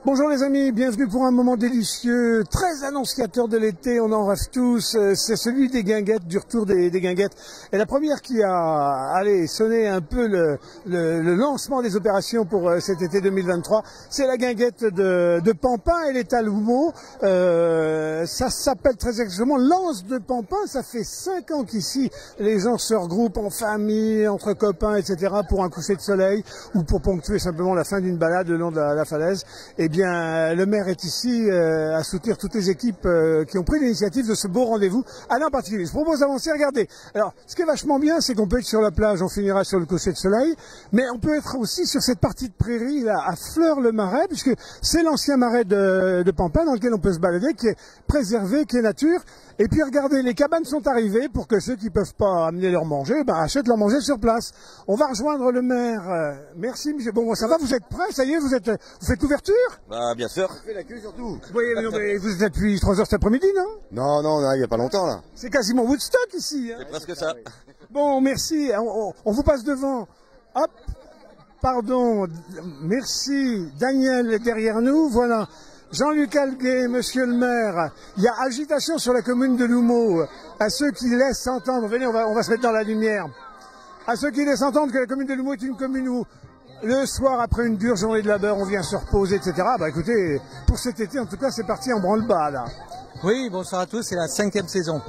Bonjour les amis, bienvenue pour un moment délicieux, très annonciateur de l'été, on en rêve tous, c'est celui des guinguettes, du retour des guinguettes. Et la première qui a sonné un peu le lancement des opérations pour cet été 2023, c'est la guinguette de Pampin, elle est à Loumeau. Ça s'appelle très exactement l'Anse de Pampin, ça fait 5 ans qu'ici les gens se regroupent en famille, entre copains, etc. pour un coucher de soleil ou pour ponctuer simplement la fin d'une balade le long de la falaise. Eh bien, le maire est ici à soutenir toutes les équipes qui ont pris l'initiative de ce beau rendez-vous. Allez, en particulier, je propose d'avancer, regardez. Alors, ce qui est vachement bien, c'est qu'on peut être sur la plage, on finira sur le coucher de soleil, mais on peut être aussi sur cette partie de prairie, là, à Fleur-le-Marais, puisque c'est l'ancien marais de Pampin dans lequel on peut se balader, qui est préservé, qui est nature. Et puis regardez, les cabanes sont arrivées pour que ceux qui peuvent pas amener leur manger, achètent leur manger sur place. On va rejoindre le maire. Merci, monsieur. Bon, ça va, vous êtes prêts? Ça y est, vous faites l'ouverture? Bah, bien sûr. On fait la queue surtout. Oui, non, mais vous êtes là depuis 3 heures cet après-midi, non? Non, il n'y a pas longtemps là. C'est quasiment Woodstock ici. Hein. C'est presque ça. Bon, merci. On vous passe devant. Hop. Pardon. Merci. Daniel est derrière nous. Voilà. Jean-Luc Alguet, monsieur le maire, il y a agitation sur la commune de Loumeau. À ceux qui laissent entendre, venez, on va se mettre dans la lumière. À ceux qui laissent entendre que la commune de Loumeau est une commune où le soir, après une dure journée de labeur, on vient se reposer, etc. Bah écoutez, pour cet été, en tout cas, c'est parti en branle-bas, là. Oui, bonsoir à tous, c'est la 5e saison.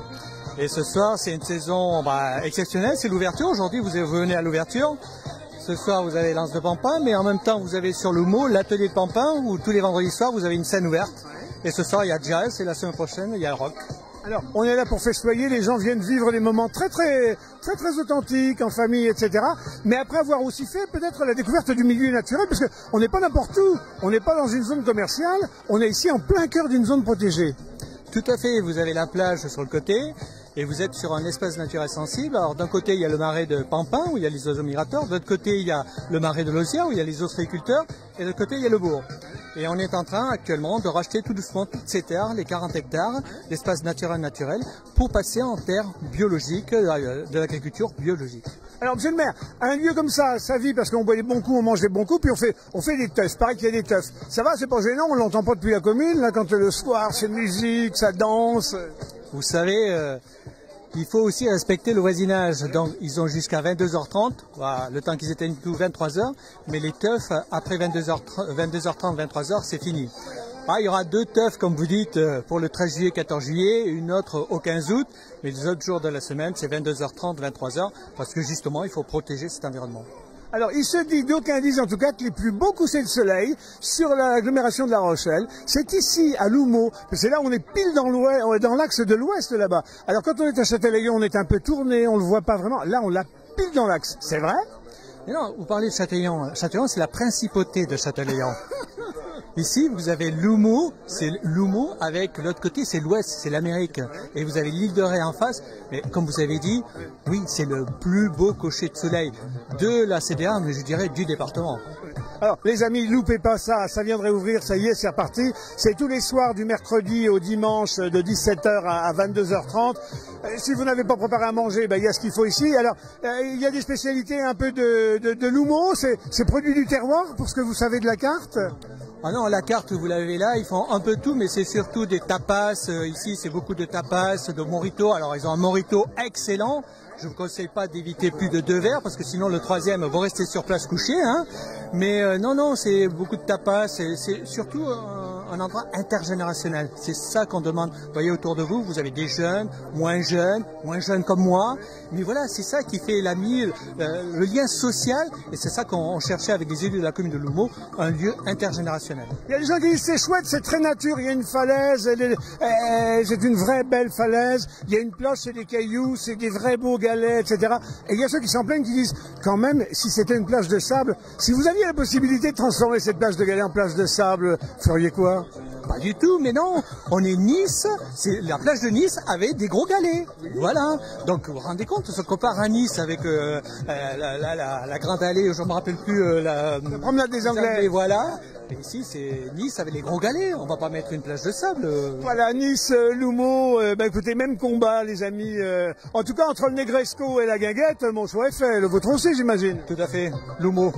Et ce soir, c'est une saison exceptionnelle, c'est l'ouverture. Aujourd'hui, vous venez à l'ouverture. Ce soir, vous avez l'Anse de Pampin, mais en même temps, vous avez sur Loumeau l'atelier de Pampin, où tous les vendredis soirs, vous avez une scène ouverte. Et ce soir, il y a jazz, et la semaine prochaine, il y a le rock. Alors, on est là pour festoyer, les gens viennent vivre des moments très authentiques, en famille, etc. Mais après avoir aussi fait peut-être la découverte du milieu naturel, parce qu'on n'est pas n'importe où, on n'est pas dans une zone commerciale, on est ici en plein cœur d'une zone protégée. Tout à fait, vous avez la plage sur le côté, et vous êtes sur un espace naturel sensible. Alors d'un côté, il y a le marais de Pampin, où il y a les oiseaux migrateurs. De l'autre côté, il y a le marais de Lozia, où il y a les ostréiculteurs. Et de l'autre côté, il y a le bourg. Et on est en train actuellement de racheter tout doucement toutes ces terres, les 40 hectares, l'espace naturel, pour passer en terre biologique, de l'agriculture biologique. Alors, monsieur le maire, un lieu comme ça vit parce qu'on boit des bons coups, on mange des bons coups, puis on fait des teufs. Pareil qu'il y a des teufs. Ça va, c'est pas gênant, on l'entend pas depuis la commune, là, quand le soir, c'est musique, ça danse. Vous savez, il faut aussi respecter le voisinage. Donc, ils ont jusqu'à 22h30, le temps qu'ils éteignent tout, 23h. Mais les teufs, après 22h30, 23h, c'est fini. Il y aura 2 teufs, comme vous dites, pour le 13 juillet, 14 juillet, une autre au 15 août. Mais les autres jours de la semaine, c'est 22h30, 23h, parce que justement, il faut protéger cet environnement. Alors, il se dit, d'aucuns disent en tout cas, que les plus beaux couchers de soleil sur l'agglomération de La Rochelle, c'est ici, à Loumeau, c'est là où on est pile dans l'axe de l'ouest là-bas. Alors, quand on est à Châtelaillon, on est un peu tourné, on le voit pas vraiment. Là, on l'a pile dans l'axe. C'est vrai? Mais non, vous parlez de Châtelaillon. Châtelaillon, c'est la principauté de Châtelaillon. Ici, vous avez Loumeau, c'est Loumeau avec l'autre côté, c'est l'ouest, c'est l'Amérique. Et vous avez l'île de Ré en face. Mais comme vous avez dit, oui, c'est le plus beau coucher de soleil de la CDA, mais je dirais du département. Alors, les amis, loupez pas ça, ça vient de réouvrir, ça y est, c'est reparti. C'est tous les soirs du mercredi au dimanche de 17h à 22h30. Si vous n'avez pas préparé à manger, il y a ce qu'il faut ici. Alors, il y a des spécialités un peu de Loumeau, c'est produit du terroir, pour ce que vous savez de la carte. Ah non, la carte, vous l'avez là, ils font un peu tout, mais c'est surtout des tapas. Ici, c'est beaucoup de tapas, de mojito. Alors, ils ont un mojito excellent. Je ne vous conseille pas d'éviter plus de 2 verres, parce que sinon, le 3e, vous restez sur place couché. Hein. Mais non, c'est beaucoup de tapas. C'est surtout un endroit intergénérationnel. C'est ça qu'on demande. Vous voyez autour de vous, vous avez des jeunes jeunes comme moi. Mais voilà, c'est ça qui fait le lien social. Et c'est ça qu'on cherchait avec les élus de la commune de Loumeau, un lieu intergénérationnel. Il y a des gens qui disent c'est chouette, c'est très nature, il y a une falaise, c'est une vraie belle falaise, il y a une plage, c'est des cailloux, c'est des vrais beaux galets, etc. Et il y a ceux qui s'en plaignent qui disent quand même, si c'était une plage de sable, si vous aviez la possibilité de transformer cette plage de galets en plage de sable, vous feriez quoi? Pas du tout, mais non, on est Nice, la plage de Nice avait des gros galets, voilà. Donc vous vous rendez compte, on se compare à Nice avec la grande allée, je ne me rappelle plus, la promenade des Anglais, voilà. Et ici, c'est Nice avec les gros galets. On va pas mettre une plage de sable. Voilà, Nice, Loumeau, écoutez, même combat, les amis. En tout cas, entre le Negresco et la guinguette, mon choix est fait. Le vôtre aussi, j'imagine. Tout à fait. Loumeau.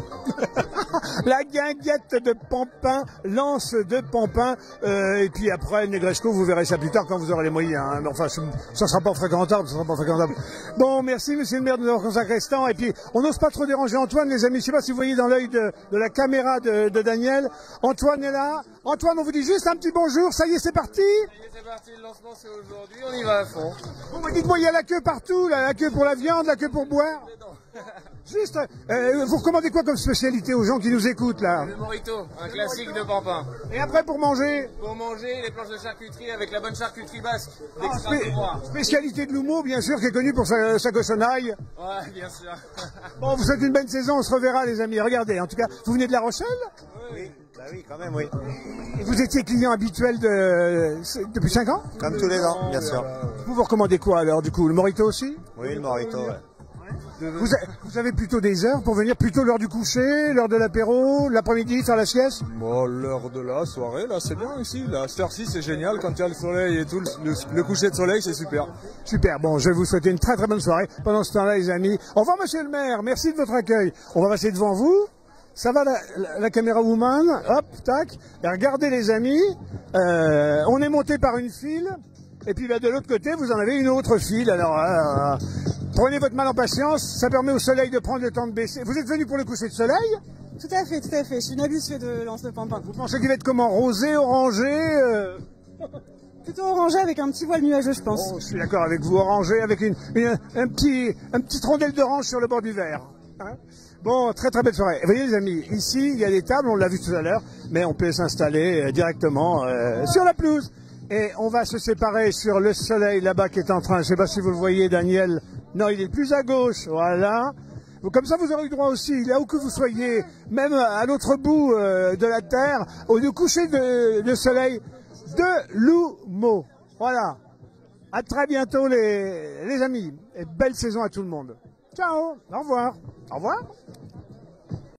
La guinguette de Pampin, l'anse de Pampin, et puis après Negresco, vous verrez ça plus tard quand vous aurez les moyens. Hein. Mais enfin, ça sera pas fréquentable, ça sera pas fréquentable. Bon, merci monsieur le maire de nous avoir consacré ce temps, et puis on n'ose pas trop déranger Antoine, les amis. Je sais pas si vous voyez dans l'œil de la caméra de Daniel. Antoine est là. Antoine, on vous dit juste un petit bonjour. Ça y est, c'est parti. C'est parti, le lancement c'est aujourd'hui, on y va à fond. Bon, bah, dites-moi, il y a la queue partout, là, la queue pour la viande, la queue pour boire. Juste, vous recommandez quoi comme spécialité aux gens qui nous écoutent là? Le morito, un classique de Pampin. Et après pour manger? Pour manger, les planches de charcuterie avec la bonne charcuterie basque. Spécialité de Lumeau, bien sûr, qui est connue pour sa cochonnaille. Ouais, bien sûr. Bon, vous souhaitez une bonne saison, on se reverra les amis. Regardez, en tout cas, vous venez de La Rochelle? Oui, bah oui, quand même, oui. Et vous étiez client habituel depuis 5 ans? Comme tous les ans, bien sûr. Vous recommandez quoi alors du coup? Le morito aussi? Oui, le morito, ouais. Vous avez plutôt des heures pour venir, plutôt l'heure du coucher, l'heure de l'apéro, l'après-midi, faire la sieste? Bon, l'heure de la soirée, là, c'est bien ici. La cette heure-ci, c'est génial. Quand il y a le soleil et tout, le coucher de soleil, c'est super. Super, bon, je vais vous souhaiter une très très bonne soirée. Pendant ce temps-là, les amis, au revoir monsieur le maire, merci de votre accueil. On va passer devant vous. Ça va la caméra woman, hop, tac. Et regardez les amis, on est monté par une file. Et puis bah, de l'autre côté, vous en avez une autre file. Alors, prenez votre mal en patience, ça permet au soleil de prendre le temps de baisser. Vous êtes venu pour le coucher de soleil? Tout à fait, tout à fait. Je suis une habituée de l'anse de Pampin. Vous pensez qu'il va être comment? Rosé, orangé Plutôt orangé avec un petit voile nuageux, je pense. Oh, je suis d'accord avec vous, orangé avec un petit rondelle d'orange sur le bord du verre. Hein? Bon, très très belle soirée. Vous voyez les amis, ici il y a des tables, on l'a vu tout à l'heure, mais on peut s'installer directement sur la pelouse. Et on va se séparer sur le soleil là-bas qui est en train, je ne sais pas si vous le voyez Daniel, non il est plus à gauche, voilà. Comme ça vous aurez eu droit aussi, là où que vous soyez, même à l'autre bout de la terre, au coucher de soleil de Lumeau. Voilà. À très bientôt les amis, et belle saison à tout le monde. Ciao, au revoir. Au revoir.